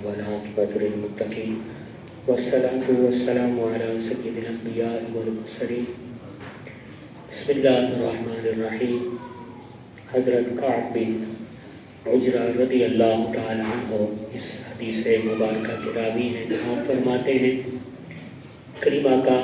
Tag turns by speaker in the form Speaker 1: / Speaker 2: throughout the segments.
Speaker 1: والعاقبة للمتقين والصلاة والسلام على سيد الأنبياء والمرسلين بسم اللہ الرحمن الرحیم۔ حضرت کعب بن عجرہ رضی اللہ تعالی عنہ اس حدیث مبارکہ کے راوی ہیں۔ آپ فرماتے ہیں کریمہ کا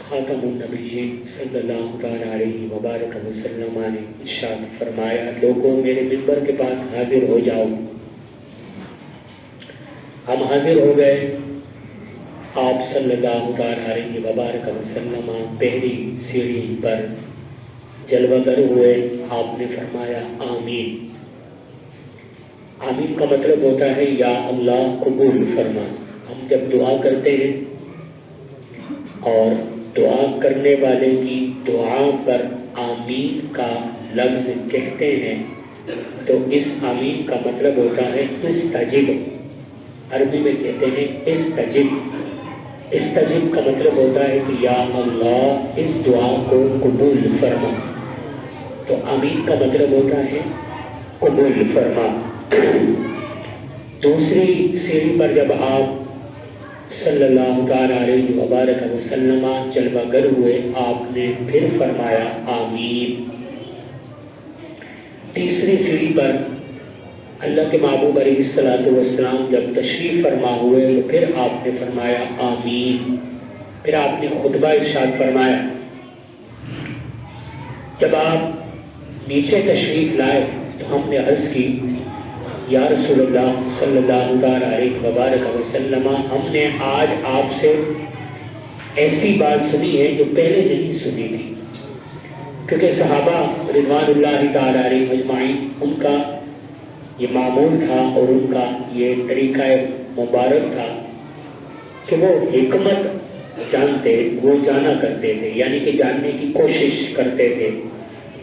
Speaker 1: خاتم النبیین صلی اللہ تعالی علیہ وبارک وسلم نے ارشاد فرمایا، لوگوں میرے منبر کے پاس حاضر ہو جاؤ۔ ہم حاضر ہو گئے۔ آپ صلی اللہ تعالی علیہ وبارک وسلم پہلی سیڑھی پر جلوہ گر ہوئے۔ آپ نے فرمایا آمین۔ آمین کا مطلب ہوتا ہے یا اللہ قبول فرما۔ ہم جب دعا کرتے ہیں اور دعا کرنے والے کی دعا پر آمین کا لفظ کہتے ہیں تو اس آمین کا مطلب ہوتا ہے استجب۔ عربی میں کہتے ہیں استجب۔ استجب کا مطلب ہوتا ہے کہ یا اللہ اس دعا کو قبول فرما۔ تو آمین کا مطلب ہوتا ہے قبول فرما۔ دوسری سیڑھی پر جب آپ صلی اللہ تعالی علیہ وبارک وسلم جلوہ گر ہوئے، آپ نے پھر فرمایا آمین۔ تیسری سیڑھی پر اللہ کے محبوب علیہ السلام جب تشریف فرما ہوئے تو پھر آپ نے فرمایا آمین۔ پھر آپ نے خطبہ ارشاد فرمایا۔ جب آپ نیچے تشریف لائے تو ہم نے عرض کی یا رسول اللہ صلی اللہ علیہ وبارک وسلم، ہم نے آج آپ سے ایسی بات سنی ہے جو پہلے نہیں سنی تھی، کیونکہ صحابہ رضوان اللہ تعالی علیہ اجمعین ان کا یہ معمول تھا اور ان کا یہ طریقہ مبارک تھا کہ وہ حکمت جانتے، وہ جانا کرتے تھے، یعنی کہ جاننے کی کوشش کرتے تھے۔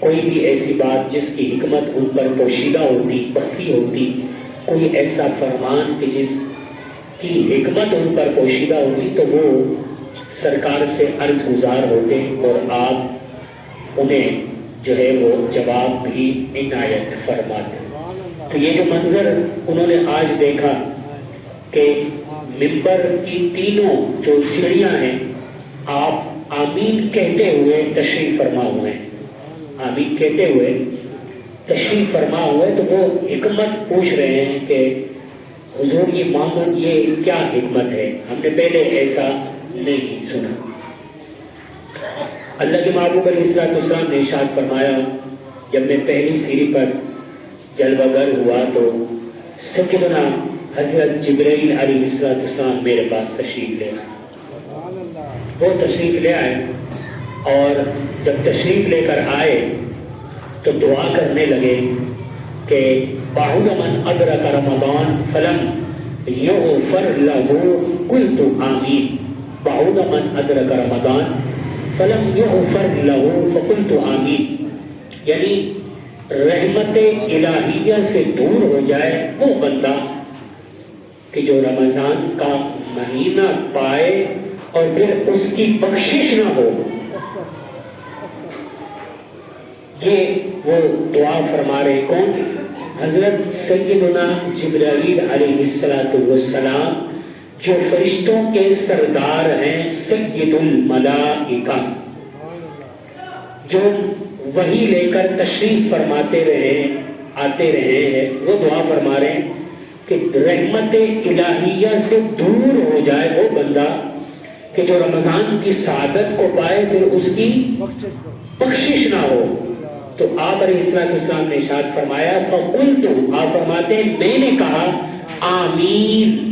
Speaker 1: کوئی بھی ایسی بات جس کی حکمت ان پر پوشیدہ ہوتی، مخفی ہوتی، کوئی ایسا فرمان کہ جس کی حکمت ان پر پوشیدہ ہوتی تو وہ سرکار سے عرض گزار ہوتے اور آپ انہیں جو ہے وہ جواب بھی عنایت فرماتے۔ تو یہ جو منظر انہوں نے آج دیکھا کہ منبر کی تینوں جو سیڑھیاں ہیں آپ آمین کہتے ہوئے تشریف فرما ہوئے ہیں، آمین کہتے ہوئے تشریف فرما ہوئے، تو وہ حکمت پوچھ رہے ہیں کہ حضور یہ معمول یہ کیا حکمت ہے، ہم نے پہلے ایسا نہیں سنا۔ اللہ کے محبوب علیہ السلام نے ارشاد فرمایا، جب میں پہلی سیڑھی پر جلوہ گر ہوا تو سیدنا حضرت جبرائیل علیہ السلام میرے پاس تشریف لے آئے۔ وہ تشریف لے آئے اور جب تشریف لے کر آئے تو دعا کرنے لگے کہ بعد من ادرک رمضان فلم یغفر له قلت آمین۔ بعد من ادرک رمضان فلم یغفر له فقلت آمین، یعنی رحمت الہیہ سے دور ہو جائے وہ بندہ کہ جو رمضان کا مہینہ پائے اور پھر اس کی بخشش نہ ہو، یہ وہ دعا فرما رہے کون؟ حضرت سیدنا جبرائیل علیہ السلام جو فرشتوں کے سردار ہیں، سید الملائکہ، جو وہی لے کر تشریف فرماتے رہے، آتے رہے ہیں، وہ دعا فرما رہے ہیں کہ رحمت الہیہ سے دور ہو جائے وہ بندہ کہ جو رمضان کی سعادت کو پائے پھر اس کی بخشش نہ ہو۔ تو آپ علیہ السلام نے ارشاد فرمایا فقلت، آپ فرماتے ہیں میں نے کہا آمین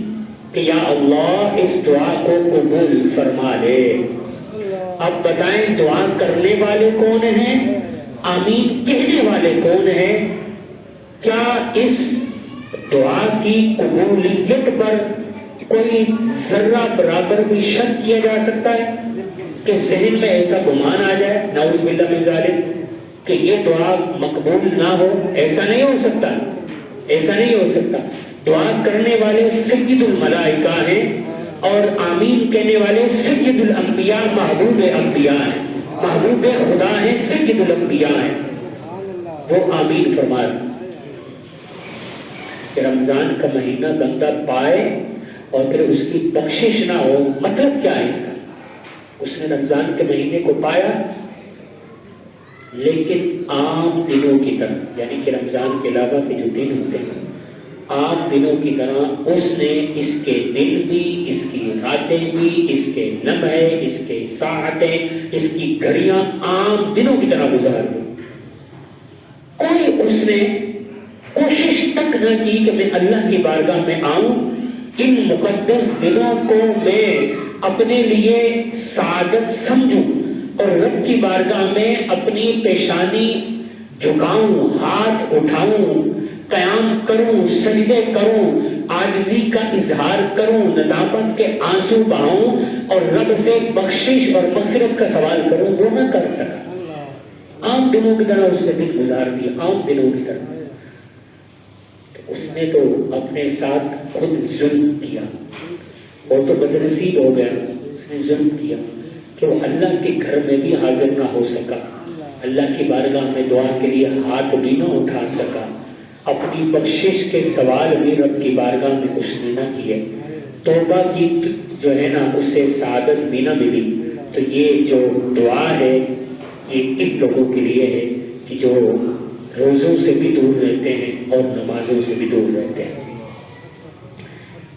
Speaker 1: کہ یا اللہ اس دعا کو قبول فرما لے۔ اب بتائیں دعا کرنے والے کون ہیں، آمین کہنے والے کون ہیں؟ کیا اس دعا کی قبولیت پر کوئی ذرہ برابر بھی شک کیا جا سکتا ہے کہ ذہن میں ایسا گمان آ جائے نعوذ باللہ من ذالک کہ یہ دعا مقبول نہ ہو؟ ایسا نہیں ہو سکتا، ایسا نہیں ہو سکتا۔ دعا کرنے والے سید الملائکہ ہیں اور آمین کہنے والے سید الانبیاء، محبوب انبیاء ہیں، محبوب خدا ہیں، سید الانبیاء ہیں، وہ آمین فرما رہے۔ کہ رمضان کا مہینہ بندہ پائے اور پھر اس کی بخشش نہ ہو. مطلب کیا ہے اس کا؟ اس نے رمضان کے مہینے کو پایا لیکن عام دنوں کی طرح، یعنی کہ رمضان کے علاوہ کے جو دن ہوتے ہیں عام دنوں کی طرح اس نے اس کے دن بھی، اس کی راتیں بھی، اس کے لمحے، اس کے ساعتیں، اس کی گھڑیاں عام دنوں کی طرح گزار دی. کوئی اس نے کوشش تک نہ کی کہ میں اللہ کی بارگاہ میں آؤں، ان مقدس دنوں کو میں اپنے لیے سعادت سمجھوں اور رب کی بارگاہ میں اپنی پیشانی جھکاؤں، ہاتھ اٹھاؤں، قیام کروں، سجدے کروں، عاجزی کا اظہار کروں، ندامت کے آنسو بہاؤں اور رب سے بخشش اور مغفرت کا سوال کروں. وہ نہ کر سکا. عام دنوں کی طرح اس نے دن گزار دیا، عام دنوں کی طرح. تو اس نے تو اپنے ساتھ خود ظلم کیا، وہ تو بدنصیب ہو گیا. اس نے ظلم کیا کہ وہ اللہ کے گھر میں بھی حاضر نہ ہو سکا، اللہ کی بارگاہ میں دعا کے لیے ہاتھ بھی نہ اٹھا سکا، اپنی بخشش کے سوال بھی رب کی بارگاہ میں اس نے نہ کیے. توبہ کی جو ہے نا اسے سعادت بھی نہ ملی. تو یہ جو دعا ہے یہ ان لوگوں کے لیے ہے کہ جو روزوں سے بھی دور رہتے ہیں اور نمازوں سے بھی دور رہتے ہیں.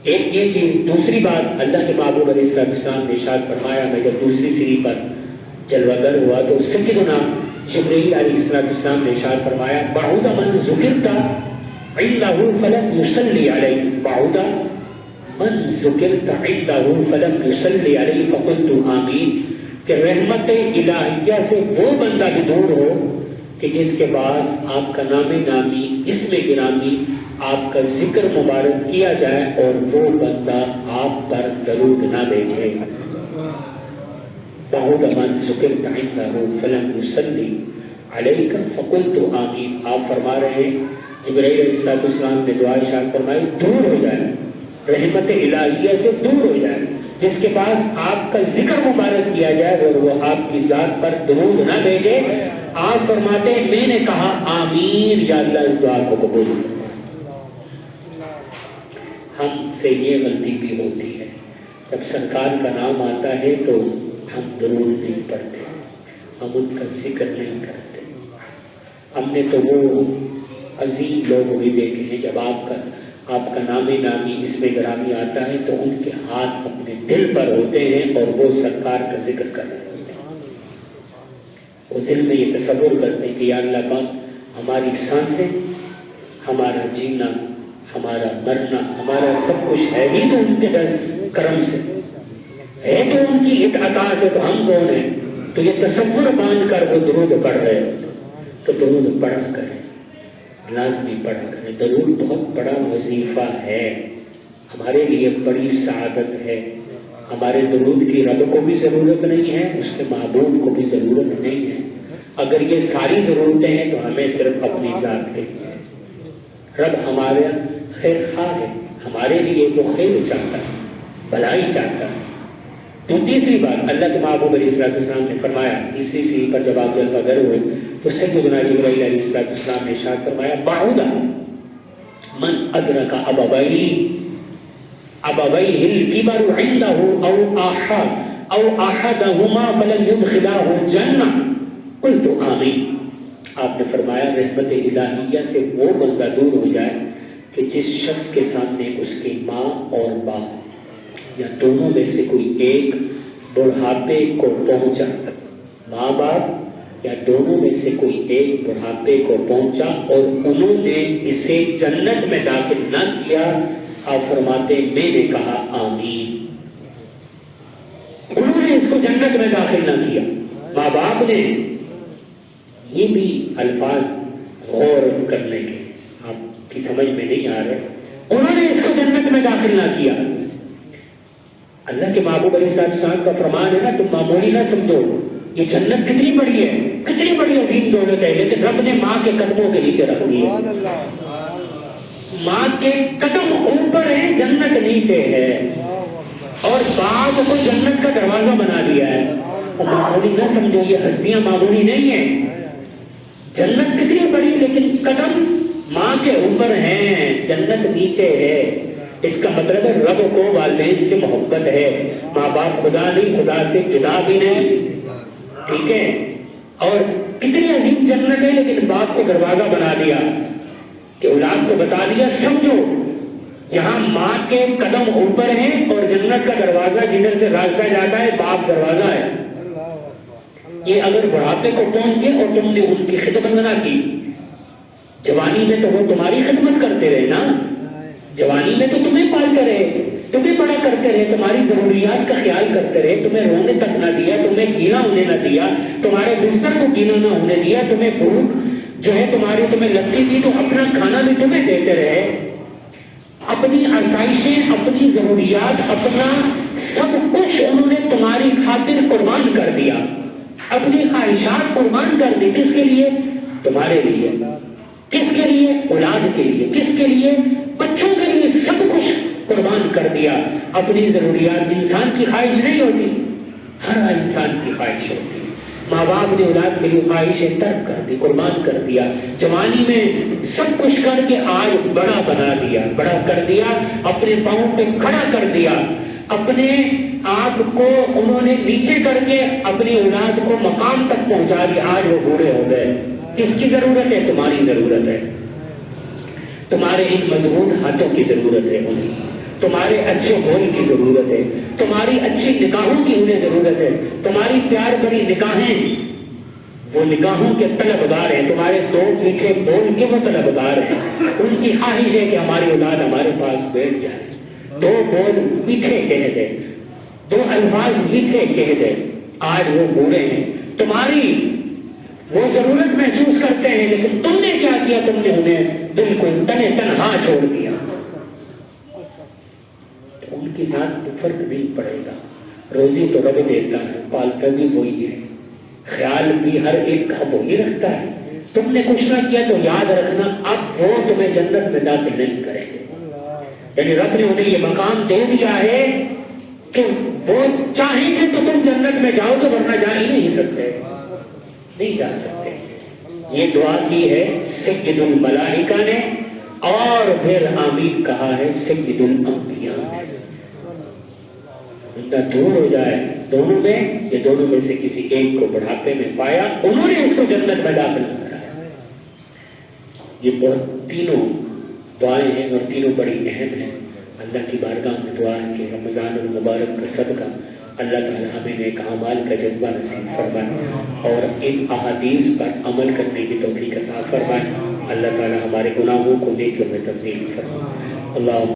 Speaker 1: ایک یہ چیز. دوسری بات، اللہ کے محبوب علیہ السلام نے ارشاد فرمایا، میں جب دوسری سیڑھی پر جلوہ گر ہوا تو سیدنا جبرائیل علیہ السلام نے ارشاد فرمایا، بعود من ذکرت عنده فلم يصلي علیہ، بعود من ذکرت عنده فلم يصلي علیہ فقلت آمین. کہ رحمت الہیہ سے وہ بندہ بھی دور ہو کہ جس کے پاس آپ کا نام نامی، اسم گرامی، آپ کا ذکر مبارک کیا جائے اور وہ بندہ آپ پر درود نہ بھیجے. بعود من ذکرت عنده فلم يصلي علیک فقلت آمین. آپ فرما رہے ہیں جبرائیل علیہ السلام نے دعا ارشاد فرمائی، دور ہو جائے، رحمت الہیہ سے دور ہو جائے جس کے پاس آپ کا ذکر مبارک کیا جائے اور وہ آپ کی ذات پر درود نہ بھیجے. آپ فرماتے ہیں میں نے کہا آمین، یا اللہ اس دعا کو قبول فرما. ہم سے یہ غلطی بھی ہوتی ہے، جب سرکار کا نام آتا ہے تو ہم درود نہیں پڑھتے، ہم ان کا ذکر نہیں کرتے. ہم نے تو وہ عظیم لوگ بھی دیکھے ہیں جب آپ کا نام نامی، اسم گرامی آتا ہے تو ان کے ہاتھ اپنے دل پر ہوتے ہیں اور وہ سرکار کا ذکر کر رہے ہوتے ہیں. وہ دل میں یہ تصور کرتے ہیں کہ یا اللہ پاک ہماری سانسیں، ہمارا جینا، ہمارا مرنا، ہمارا سب کچھ ہے ہی تو ان کے کرم سے ہے، تو ان کی عطا سے، تو ہم کون ہیں؟ تو یہ تصور باندھ کر وہ درود پڑھ رہے ہوتے. تو درود پڑھا کریں، لازمی پڑھا کریں. درود بہت بڑا وظیفہ ہے، ہمارے لیے بڑی سعادت ہے. ہمارے درود کی رب کو بھی ضرورت نہیں ہے، اس کے محبوب کو بھی ضرورت نہیں ہے. اگر یہ ساری ضرورتیں ہیں تو ہمیں صرف اپنی ذات کے لیے. رب ہمارا خیر خواہ ہے، ہمارے لیے تو خیر چاہتا ہے، بھلائی چاہتا ہے. تو تیسری بات، اللہ کے محبوب علیہ السلام نے فرمایا، تیسری سیڑھی پر جب آپ جلوہ گر ہوئے تو سیدنا جبرائیل علیہ السلام نے ارشاد فرمایا، بعود من ادرک ابویہ الکبر عنده او احدہما فلن يدخلہ الجنہ قلت آمین. آپ نے فرمایا رحمت الہیہ سے وہ بندہ دور ہو جائے کہ جس شخص کے سامنے اس کی ماں اور باپ یا دونوں میں سے کوئی ایک بڑھاپے کو پہنچا، ماں باپ یا دونوں میں سے کوئی ایک بڑھاپے کو پہنچا اور انہوں نے اسے جنت میں داخل نہ کیا. آپ فرماتے میں نے کہا آمین. انہوں نے اس کو جنت میں داخل نہ کیا، ماں باپ نے. یہ بھی الفاظ غور کرنے کے، آپ کی سمجھ میں نہیں آ رہے. انہوں نے اس کو جنت میں داخل نہ کیا. اللہ کے محبوب علیہ السلام کا فرمان ہے نا، تم معمولی نہ سمجھو، یہ جنت کتنی بڑی ہے، کتنی بڑی عظیم دولت ہے، لیکن رب نے ماں کے قدموں کے نیچے رکھ دی ہے. ماں کے قدم اوپر ہے، جنت نیچے ہے، اور باپ کو جنت کا دروازہ بنا دیا ہے. معمولی نہ سمجھو، یہ ہستیاں معمولی نہیں ہیں. جنت کتنی بڑی لیکن قدم ماں کے اوپر ہیں، جنت نیچے ہے، اس کا مطلب ہے رب کو والدین سے محبت ہے، ماں باپ خدا نہیں، خدا سے جدا بھی نہیں، ٹھیک ہے؟ اور کتنی عظیم جنت ہے، لیکن باپ کو دروازہ بنا دیا کہ اولاد کو بتا دیا سمجھو یہاں ماں کے قدم اوپر ہیں اور جنت کا دروازہ جدھر سے راستہ جاتا ہے باپ دروازہ ہے۔ یہ اگر بڑھاپے کو پہنچ گئے اور تم نے ان کی خدمت نہ کی، جوانی میں تو وہ تمہاری خدمت کرتے رہے نا، جوانی میں تو تمہیں پالتے رہے، تمہیں بڑا کرتے رہے، تمہاری ضروریات کا خیال کرتے رہے، تمہیں رونے تک نہ دیا، تمہیں گیلا ہونے نہ دیا، تمہارے بستر کو گیلا نہ ہونے دیا، تمہیں بھوک جو ہے تمہیں لگتی تھی تو اپنا کھانا بھی تمہیں دیتے رہے، اپنی آسائشیں، اپنی ضروریات، اپنا سب کچھ انہوں نے تمہاری خاطر قربان کر دیا، اپنی خواہشات قربان کر دی، کس کے لیے؟ تمہارے لیے۔ کس کے لیے؟ اولاد کے لیے۔ کس کے لیے؟ بچوں کے لیے، سب کچھ قربان کر دیا۔ اپنی ضروریات، انسان کی خواہش نہیں ہوتی، ہر انسان کی خواہش ہوتی ہے، ماں باپ نے اولاد کے لیے خواہشیں ترک کر دی، قربان کر دیا، جوانی میں سب کچھ کر کے آج بڑا بنا دیا، بڑا کر دیا، اپنے پاؤں پہ کھڑا کر دیا، اپنے آپ کو انہوں نے نیچے کر کے اپنی اولاد کو مقام تک پہنچا دیا، آج وہ بوڑھے ہو گئے۔ کس کی ضرورت ہے؟ تمہاری ضرورت ہے، تمہارے ان مضبوط ہاتھوں کی ضرورت ہے انہیں، تمہارے اچھے بول کی ضرورت ہے، تمہاری اچھی نکاحوں کی انہیں ضرورت ہے، تمہاری پیار بھری نکاحیں وہ نکاحوں کے طلبگار ہیں، تمہارے دو میٹھے بول کے وہ طلبگار ہیں، ان کی خواہش ہے کہ ہماری اولاد ہمارے پاس بیٹھ جائے، دو بول میٹھے کہہ دے، دو الفاظ میٹھے کہہ دے، آج وہ بوڑھے ہیں، تمہاری وہ ضرورت محسوس کرتے ہیں، لیکن تم نے کیا کیا؟ تم نے انہیں بالکل تنے تنہا چھوڑ دیا۔ تو ان کی ذات کو فرق نہیں پڑے گا، روزی تو رب دیتا ہے، پالتا بھی وہی ہے، خیال بھی ہر ایک کا وہی رکھتا ہے، تم نے کچھ نہ کیا تو یاد رکھنا اب وہ تمہیں جنت میں داخل نہیں کریں گے، یعنی رب نے انہیں یہ مقام دے دیا ہے کہ وہ چاہیں گے تو تم جنت میں جاؤ گے، ورنہ جا ہی نہیں سکتے، نہیں جا سکتے۔ یہ دعا کی ہے سید الملائکہ نے، اور پھر آمین کہا ہے سید الانبیاء نے۔ بندہ دور ہو جائے دونوں میں، یا دونوں میں سے کسی ایک کو بڑھاپے میں پایا، انہوں نے اس کو جنت میں داخل نہ کرایا۔ یہ تینوں دعائیں ہیں اور تینوں بڑی اہم ہیں۔ اللہ کی بارگاہ میں دعا ہے کہ رمضان المبارک کا صدقہ اللہ تعالیٰ ہمیں نیک اعمال کا جذبہ نصیب فرمائے اور ان احادیث پر عمل کرنے کی توفیق عطا فرمائے۔ اللہ تعالیٰ ہمارے گناہوں کو نیکیوں میں تبدیل فرمائے۔ اللہ